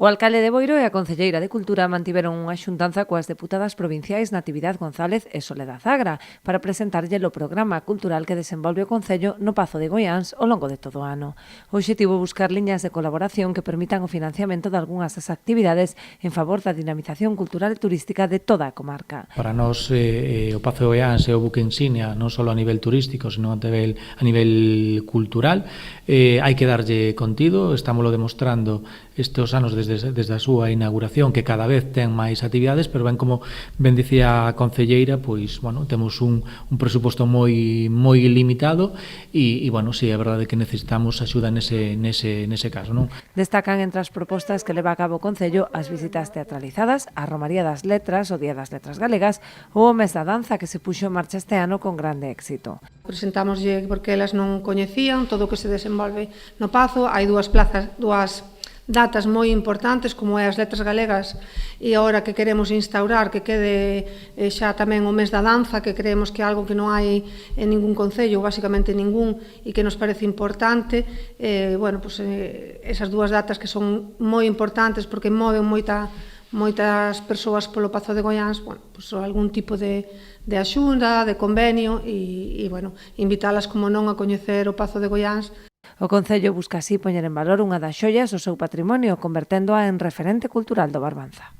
O alcalde de Boiro e a concelleira de Cultura mantiveron unha xuntanza coas deputadas provinciais Natividad González e Soledad Agra para presentarlle o programa cultural que desenvolve o Concello no Pazo de Goiáns ao longo de todo o ano. O obxectivo é buscar liñas de colaboración que permitan o financiamento de algunhas das actividades en favor da dinamización cultural e turística de toda a comarca. Para nós o Pazo de Goiáns é o buque insignia non só a nivel turístico, senón a nivel cultural. Hai que darlle contido, estámoslo demostrando estes anos desde a súa inauguración, que cada vez ten máis actividades, pero ben como ben dicía a concelleira, pois, bueno, temos un presuposto moi limitado e bueno, si é verdade que necesitamos axuda nese caso, non? Destacan entre as propostas que leva a cabo o Concello as visitas teatralizadas, a Romaría das Letras, o Día das Letras Galegas ou o Mes da Danza, que se puxo en marcha este ano con grande éxito. Presentámoslle porque elas non coñecían todo o que se desenvolve no Pazo. Hai dúas datas moi importantes, como é as Letras Galegas, e agora que queremos instaurar que quede xa tamén o Mes da Danza, que creemos que é algo que non hai en ningún concello, basicamente ningún, e que nos parece importante. Esas dúas datas que son moi importantes porque moven moitas persoas polo Pazo de Goiáns, algún tipo de axuda, de convenio, e invitalas, como non, a coñecer o Pazo de Goiáns. O Concello busca así poñer en valor unha das xoias do seu patrimonio, converténdoa en referente cultural do Barbanza.